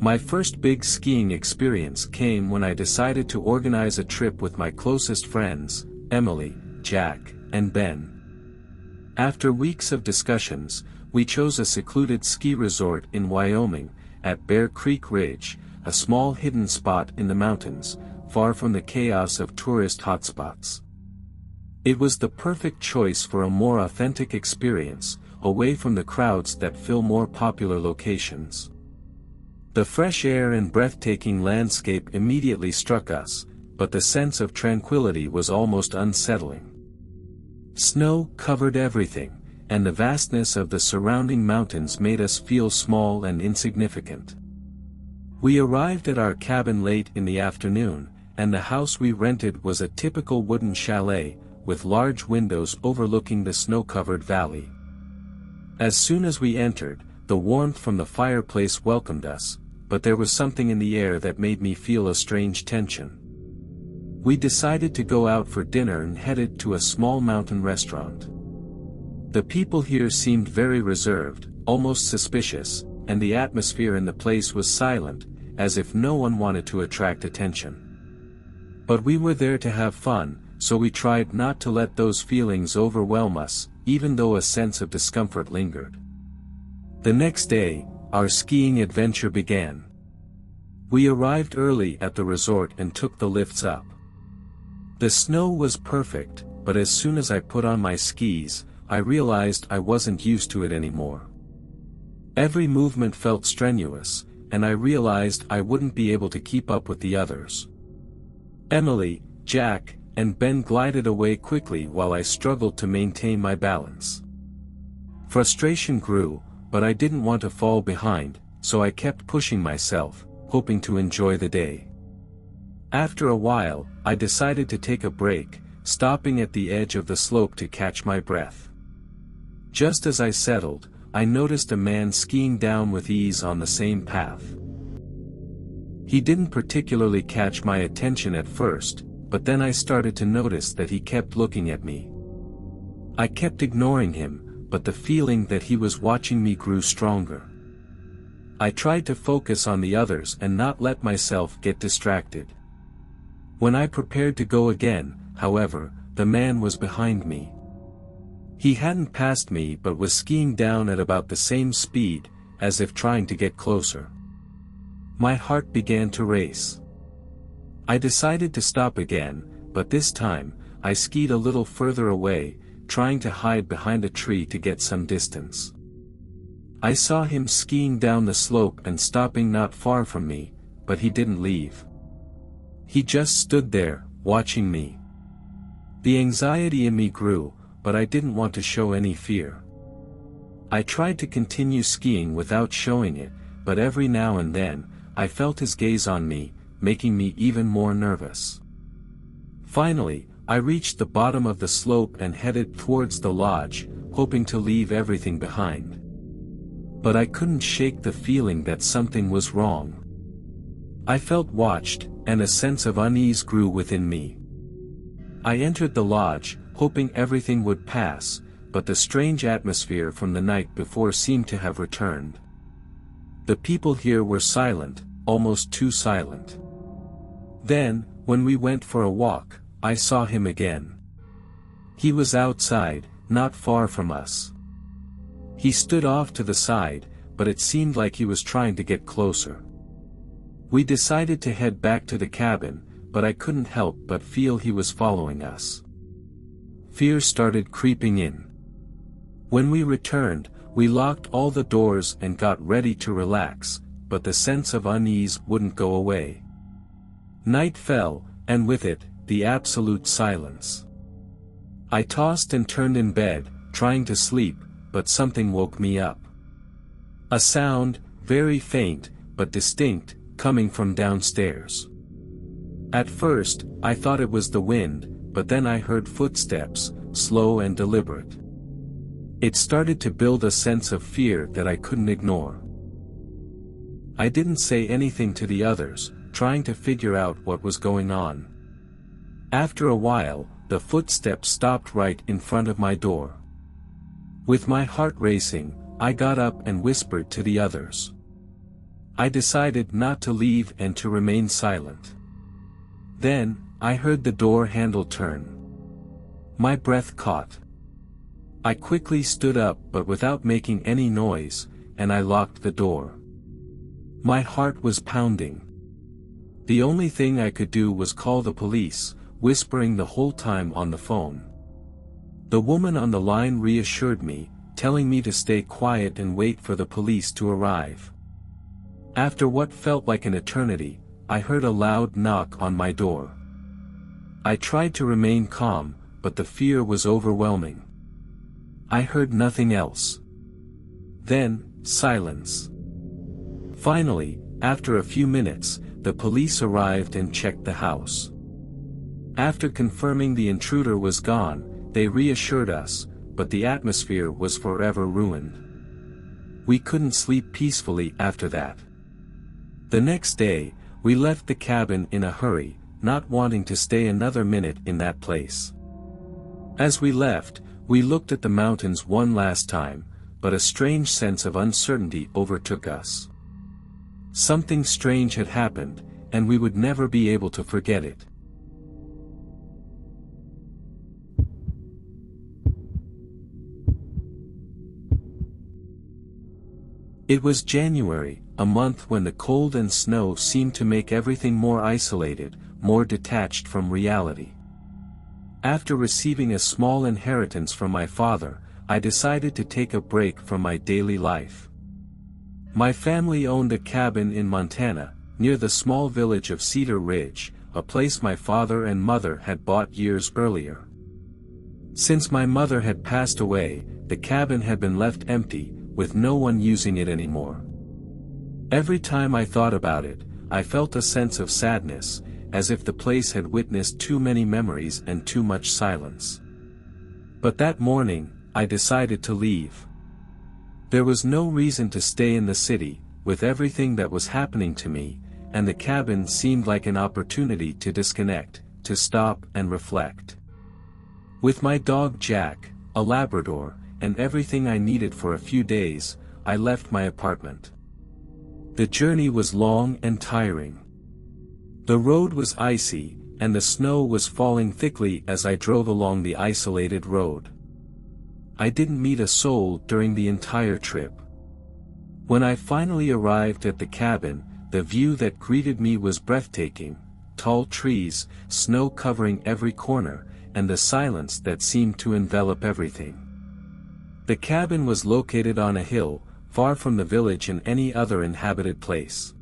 My first big skiing experience came when I decided to organize a trip with my closest friends, Emily, Jack, and Ben. After weeks of discussions, we chose a secluded ski resort in Wyoming, at Bear Creek Ridge, a small hidden spot in the mountains, far from the chaos of tourist hotspots. It was the perfect choice for a more authentic experience, away from the crowds that fill more popular locations. The fresh air and breathtaking landscape immediately struck us, but the sense of tranquility was almost unsettling. Snow covered everything, and the vastness of the surrounding mountains made us feel small and insignificant. We arrived at our cabin late in the afternoon, and the house we rented was a typical wooden chalet, with large windows overlooking the snow-covered valley. As soon as we entered, the warmth from the fireplace welcomed us, but there was something in the air that made me feel a strange tension. We decided to go out for dinner and headed to a small mountain restaurant. The people here seemed very reserved, almost suspicious, and the atmosphere in the place was silent, as if no one wanted to attract attention. But we were there to have fun, so we tried not to let those feelings overwhelm us, even though a sense of discomfort lingered. The next day, our skiing adventure began. We arrived early at the resort and took the lifts up. The snow was perfect, but as soon as I put on my skis, I realized I wasn't used to it anymore. Every movement felt strenuous, and I realized I wouldn't be able to keep up with the others. Emily, Jack, and Ben glided away quickly while I struggled to maintain my balance. Frustration grew, but I didn't want to fall behind, so I kept pushing myself, hoping to enjoy the day. After a while, I decided to take a break, stopping at the edge of the slope to catch my breath. Just as I settled, I noticed a man skiing down with ease on the same path. He didn't particularly catch my attention at first, but then I started to notice that he kept looking at me. I kept ignoring him, but the feeling that he was watching me grew stronger. I tried to focus on the others and not let myself get distracted. When I prepared to go again, however, the man was behind me. He hadn't passed me but was skiing down at about the same speed, as if trying to get closer. My heart began to race. I decided to stop again, but this time, I skied a little further away, trying to hide behind a tree to get some distance. I saw him skiing down the slope and stopping not far from me, but he didn't leave. He just stood there, watching me. The anxiety in me grew, but I didn't want to show any fear. I tried to continue skiing without showing it, but every now and then, I felt his gaze on me, making me even more nervous. Finally, I reached the bottom of the slope and headed towards the lodge, hoping to leave everything behind. But I couldn't shake the feeling that something was wrong. I felt watched, and a sense of unease grew within me. I entered the lodge, hoping everything would pass, but the strange atmosphere from the night before seemed to have returned. The people here were silent, almost too silent. Then, when we went for a walk, I saw him again. He was outside, not far from us. He stood off to the side, but it seemed like he was trying to get closer. We decided to head back to the cabin, but I couldn't help but feel he was following us. Fear started creeping in. When we returned, we locked all the doors and got ready to relax, but the sense of unease wouldn't go away. Night fell, and with it, the absolute silence. I tossed and turned in bed, trying to sleep, but something woke me up. A sound, very faint, but distinct, coming from downstairs. At first, I thought it was the wind, but then I heard footsteps, slow and deliberate. It started to build a sense of fear that I couldn't ignore. I didn't say anything to the others, trying to figure out what was going on. After a while, the footsteps stopped right in front of my door. With my heart racing, I got up and whispered to the others. I decided not to leave and to remain silent. Then, I heard the door handle turn. My breath caught. I quickly stood up but without making any noise, and I locked the door. My heart was pounding. The only thing I could do was call the police, whispering the whole time on the phone. The woman on the line reassured me, telling me to stay quiet and wait for the police to arrive. After what felt like an eternity, I heard a loud knock on my door. I tried to remain calm, but the fear was overwhelming. I heard nothing else. Then, silence. Finally, after a few minutes, the police arrived and checked the house. After confirming the intruder was gone, they reassured us, but the atmosphere was forever ruined. We couldn't sleep peacefully after that. The next day, we left the cabin in a hurry, not wanting to stay another minute in that place. As we left, we looked at the mountains one last time, but a strange sense of uncertainty overtook us. Something strange had happened, and we would never be able to forget it. It was January, a month when the cold and snow seemed to make everything more isolated, more detached from reality. After receiving a small inheritance from my father, I decided to take a break from my daily life. My family owned a cabin in Montana, near the small village of Cedar Ridge, a place my father and mother had bought years earlier. Since my mother had passed away, the cabin had been left empty, with no one using it anymore. Every time I thought about it, I felt a sense of sadness, as if the place had witnessed too many memories and too much silence. But that morning, I decided to leave. There was no reason to stay in the city, with everything that was happening to me, and the cabin seemed like an opportunity to disconnect, to stop and reflect. With my dog Jack, a Labrador, and everything I needed for a few days, I left my apartment. The journey was long and tiring. The road was icy, and the snow was falling thickly as I drove along the isolated road. I didn't meet a soul during the entire trip. When I finally arrived at the cabin, the view that greeted me was breathtaking: tall trees, snow covering every corner, and the silence that seemed to envelop everything. The cabin was located on a hill, far from the village and any other inhabited place.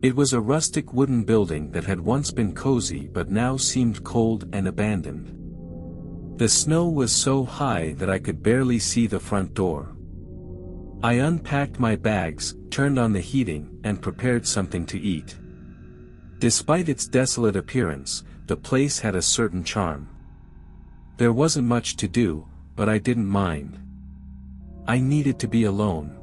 It was a rustic wooden building that had once been cozy but now seemed cold and abandoned. The snow was so high that I could barely see the front door. I unpacked my bags, turned on the heating, and prepared something to eat. Despite its desolate appearance, the place had a certain charm. There wasn't much to do, but I didn't mind. I needed to be alone.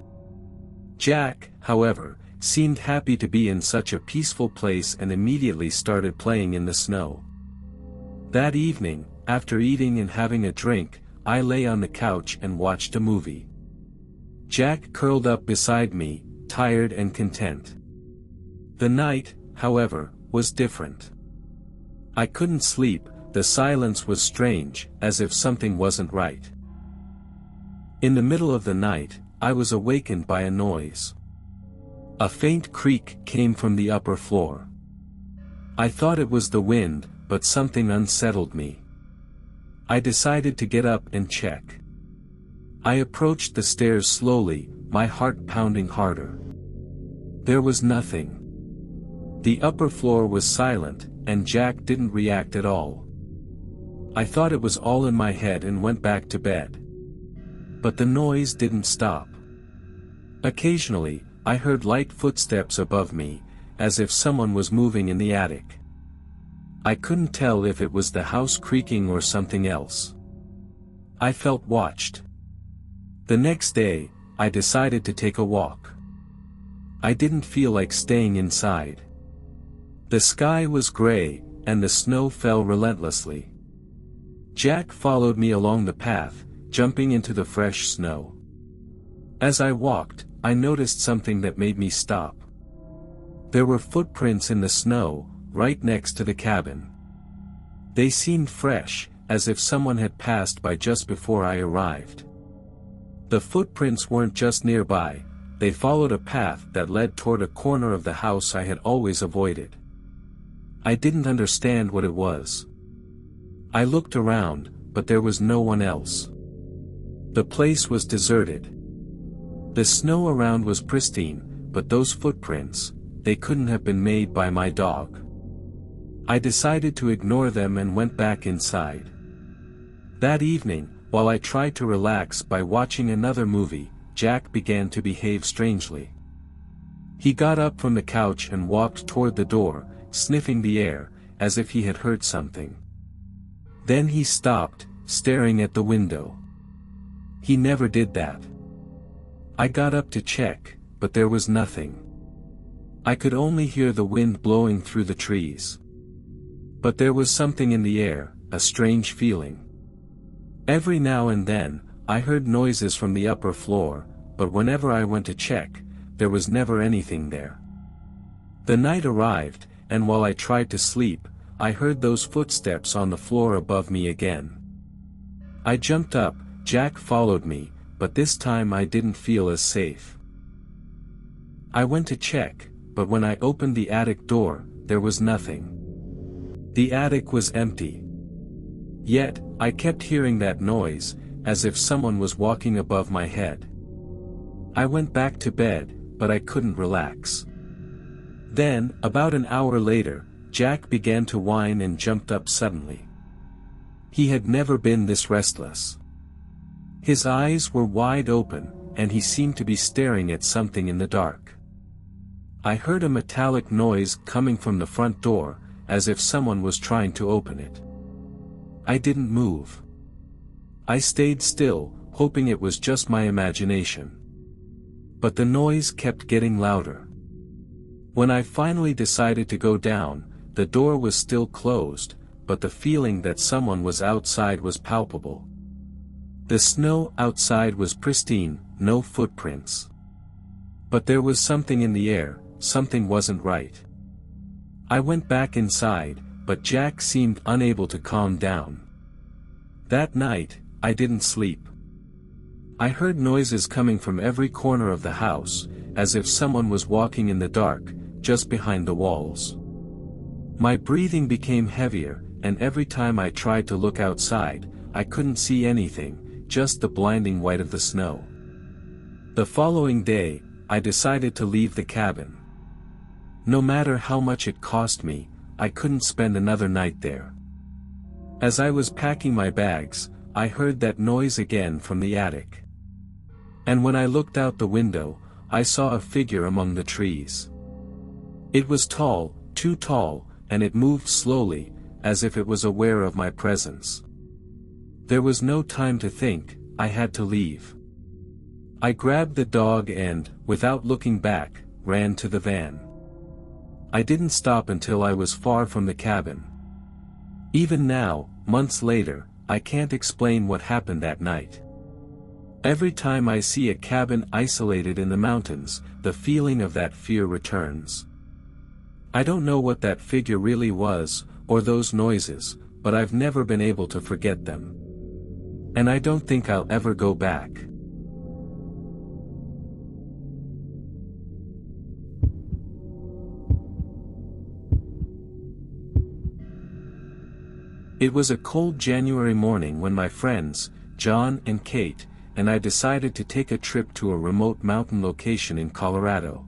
Jack, however, seemed happy to be in such a peaceful place and immediately started playing in the snow. That evening, after eating and having a drink, I lay on the couch and watched a movie. Jack curled up beside me, tired and content. The night, however, was different. I couldn't sleep, the silence was strange, as if something wasn't right. In the middle of the night, I was awakened by a noise. A faint creak came from the upper floor. I thought it was the wind, but something unsettled me. I decided to get up and check. I approached the stairs slowly, my heart pounding harder. There was nothing. The upper floor was silent, and Jack didn't react at all. I thought it was all in my head and went back to bed. But the noise didn't stop. Occasionally, I heard light footsteps above me, as if someone was moving in the attic. I couldn't tell if it was the house creaking or something else. I felt watched. The next day, I decided to take a walk. I didn't feel like staying inside. The sky was gray, and the snow fell relentlessly. Jack followed me along the path, jumping into the fresh snow. As I walked, I noticed something that made me stop. There were footprints in the snow, right next to the cabin. They seemed fresh, as if someone had passed by just before I arrived. The footprints weren't just nearby, they followed a path that led toward a corner of the house I had always avoided. I didn't understand what it was. I looked around, but there was no one else. The place was deserted. The snow around was pristine, but those footprints, they couldn't have been made by my dog. I decided to ignore them and went back inside. That evening, while I tried to relax by watching another movie, Jack began to behave strangely. He got up from the couch and walked toward the door, sniffing the air, as if he had heard something. Then he stopped, staring at the window. He never did that. I got up to check, but there was nothing. I could only hear the wind blowing through the trees. But there was something in the air, a strange feeling. Every now and then, I heard noises from the upper floor, but whenever I went to check, there was never anything there. The night arrived, and while I tried to sleep, I heard those footsteps on the floor above me again. I jumped up, Jack followed me, but this time I didn't feel as safe. I went to check, but when I opened the attic door, there was nothing. The attic was empty. Yet, I kept hearing that noise, as if someone was walking above my head. I went back to bed, but I couldn't relax. Then, about an hour later, Jack began to whine and jumped up suddenly. He had never been this restless. His eyes were wide open, and he seemed to be staring at something in the dark. I heard a metallic noise coming from the front door, as if someone was trying to open it. I didn't move. I stayed still, hoping it was just my imagination. But the noise kept getting louder. When I finally decided to go down, the door was still closed, but the feeling that someone was outside was palpable. The snow outside was pristine, no footprints. But there was something in the air, something wasn't right. I went back inside, but Jack seemed unable to calm down. That night, I didn't sleep. I heard noises coming from every corner of the house, as if someone was walking in the dark, just behind the walls. My breathing became heavier, and every time I tried to look outside, I couldn't see anything, just the blinding white of the snow. The following day, I decided to leave the cabin. No matter how much it cost me, I couldn't spend another night there. As I was packing my bags, I heard that noise again from the attic. And when I looked out the window, I saw a figure among the trees. It was tall, too tall, and it moved slowly, as if it was aware of my presence. There was no time to think, I had to leave. I grabbed the dog and, without looking back, ran to the van. I didn't stop until I was far from the cabin. Even now, months later, I can't explain what happened that night. Every time I see a cabin isolated in the mountains, the feeling of that fear returns. I don't know what that figure really was, or those noises, but I've never been able to forget them. And I don't think I'll ever go back. It was a cold January morning when my friends, John and Kate, and I decided to take a trip to a remote mountain location in Colorado.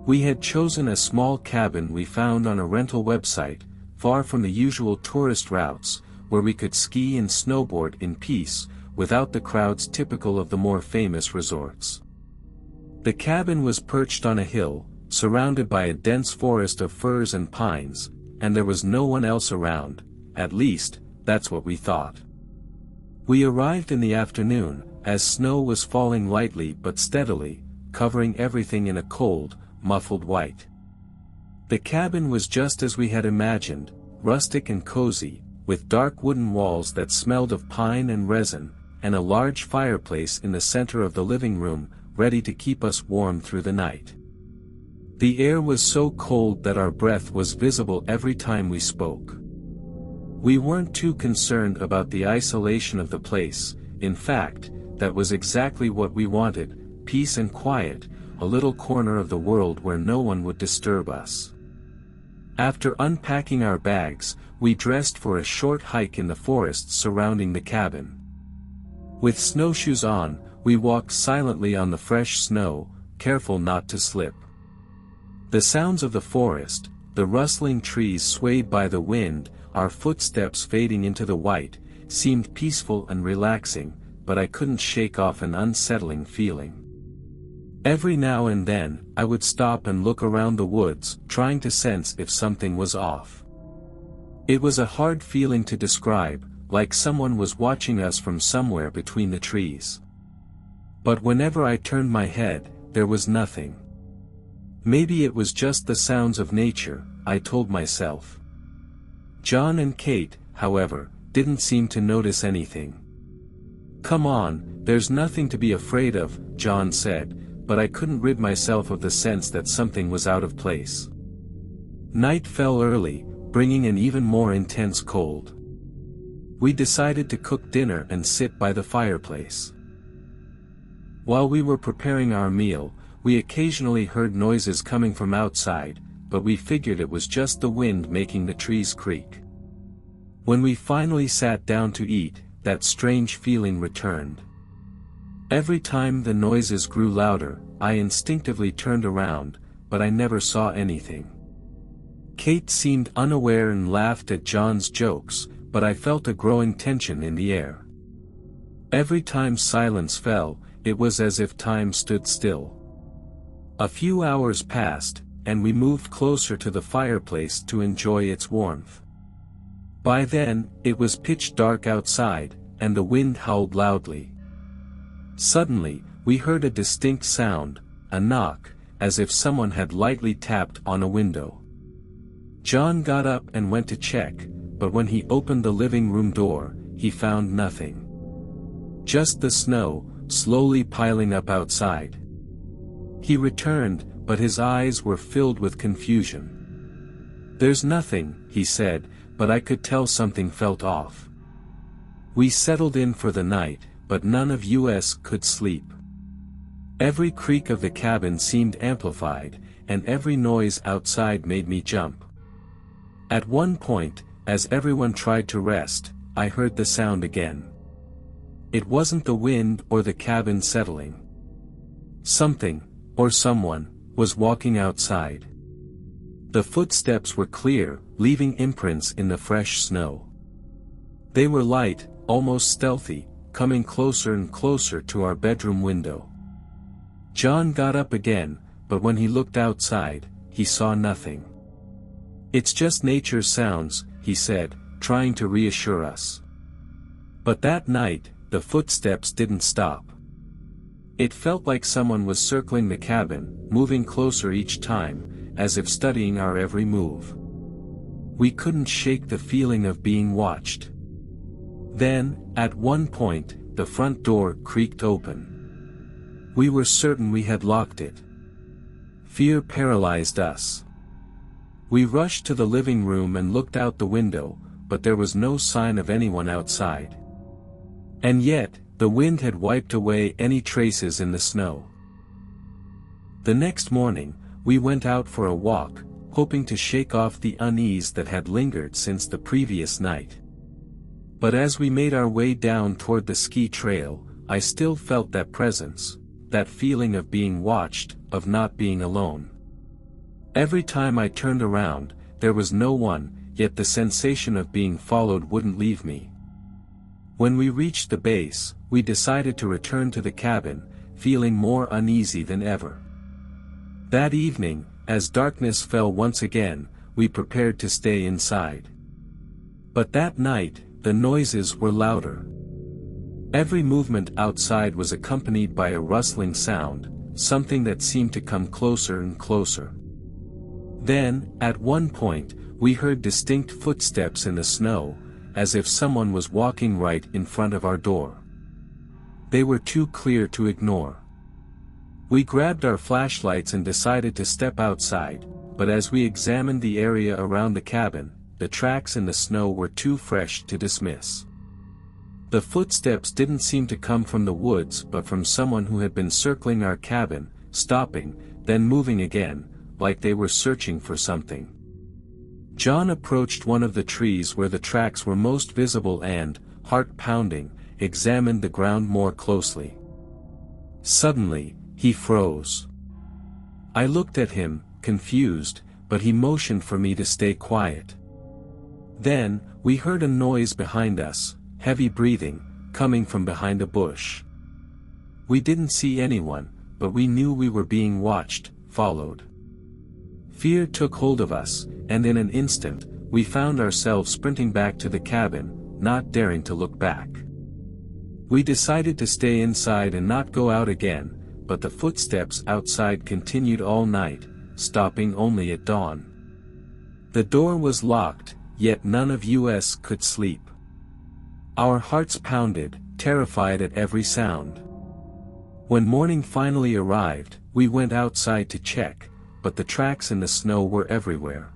We had chosen a small cabin we found on a rental website, far from the usual tourist routes, where we could ski and snowboard in peace, without the crowds typical of the more famous resorts. The cabin was perched on a hill, surrounded by a dense forest of firs and pines, and there was no one else around. At least, that's what we thought. We arrived in the afternoon, as snow was falling lightly but steadily, covering everything in a cold, muffled white. The cabin was just as we had imagined, rustic and cozy, with dark wooden walls that smelled of pine and resin, and a large fireplace in the center of the living room, ready to keep us warm through the night. The air was so cold that our breath was visible every time we spoke. We weren't too concerned about the isolation of the place. In fact, that was exactly what we wanted: peace and quiet, a little corner of the world where no one would disturb us. After unpacking our bags, we dressed for a short hike in the forests surrounding the cabin. With snowshoes on, we walked silently on the fresh snow, careful not to slip. The sounds of the forest, the rustling trees swayed by the wind, our footsteps fading into the white, seemed peaceful and relaxing, but I couldn't shake off an unsettling feeling. Every now and then, I would stop and look around the woods, trying to sense if something was off. It was a hard feeling to describe, like someone was watching us from somewhere between the trees. But whenever I turned my head, there was nothing. Maybe it was just the sounds of nature, I told myself. John and Kate, however, didn't seem to notice anything. "Come on, there's nothing to be afraid of," John said, but I couldn't rid myself of the sense that something was out of place. Night fell early, bringing an even more intense cold. We decided to cook dinner and sit by the fireplace. While we were preparing our meal, we occasionally heard noises coming from outside, but we figured it was just the wind making the trees creak. When we finally sat down to eat, that strange feeling returned. Every time the noises grew louder, I instinctively turned around, but I never saw anything. Kate seemed unaware and laughed at John's jokes, but I felt a growing tension in the air. Every time silence fell, it was as if time stood still. A few hours passed, and we moved closer to the fireplace to enjoy its warmth. By then, it was pitch dark outside, and the wind howled loudly. Suddenly, we heard a distinct sound, a knock, as if someone had lightly tapped on a window. John got up and went to check, but when he opened the living room door, he found nothing. Just the snow, slowly piling up outside. He returned, but his eyes were filled with confusion. "There's nothing," he said, but I could tell something felt off. We settled in for the night, but none of us could sleep. Every creak of the cabin seemed amplified, and every noise outside made me jump. At one point, as everyone tried to rest, I heard the sound again. It wasn't the wind or the cabin settling. Something, or someone, was walking outside. The footsteps were clear, leaving imprints in the fresh snow. They were light, almost stealthy, coming closer and closer to our bedroom window. John got up again, but when he looked outside, he saw nothing. "It's just nature's sounds," he said, trying to reassure us. But that night, the footsteps didn't stop. It felt like someone was circling the cabin, moving closer each time, as if studying our every move. We couldn't shake the feeling of being watched. Then, at one point, the front door creaked open. We were certain we had locked it. Fear paralyzed us. We rushed to the living room and looked out the window, but there was no sign of anyone outside. And yet, the wind had wiped away any traces in the snow. The next morning, we went out for a walk, hoping to shake off the unease that had lingered since the previous night. But as we made our way down toward the ski trail, I still felt that presence, that feeling of being watched, of not being alone. Every time I turned around, there was no one, yet the sensation of being followed wouldn't leave me. When we reached the base, we decided to return to the cabin, feeling more uneasy than ever. That evening, as darkness fell once again, we prepared to stay inside. But that night, the noises were louder. Every movement outside was accompanied by a rustling sound, something that seemed to come closer and closer. Then, at one point, we heard distinct footsteps in the snow, as if someone was walking right in front of our door. They were too clear to ignore. We grabbed our flashlights and decided to step outside, but as we examined the area around the cabin, the tracks in the snow were too fresh to dismiss. The footsteps didn't seem to come from the woods but from someone who had been circling our cabin, stopping, then moving again, like they were searching for something. John approached one of the trees where the tracks were most visible and, heart pounding, examined the ground more closely. Suddenly, he froze. I looked at him, confused, but he motioned for me to stay quiet. Then, we heard a noise behind us, heavy breathing, coming from behind a bush. We didn't see anyone, but we knew we were being watched, followed. Fear took hold of us, and in an instant, we found ourselves sprinting back to the cabin, not daring to look back. We decided to stay inside and not go out again, but the footsteps outside continued all night, stopping only at dawn. The door was locked, yet none of us could sleep. Our hearts pounded, terrified at every sound. When morning finally arrived, we went outside to check, but the tracks in the snow were everywhere.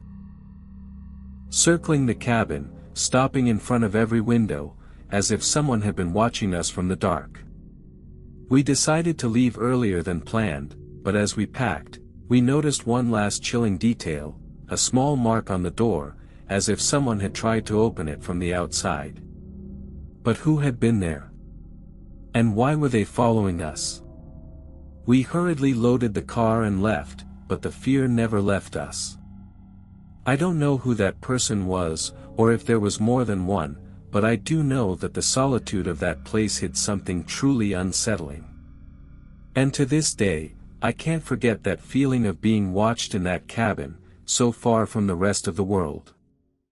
Circling the cabin, stopping in front of every window, as if someone had been watching us from the dark. We decided to leave earlier than planned, but as we packed, we noticed one last chilling detail, a small mark on the door, as if someone had tried to open it from the outside. But who had been there? And why were they following us? We hurriedly loaded the car and left, but the fear never left us. I don't know who that person was, or if there was more than one, but I do know that the solitude of that place hid something truly unsettling. And to this day, I can't forget that feeling of being watched in that cabin, so far from the rest of the world.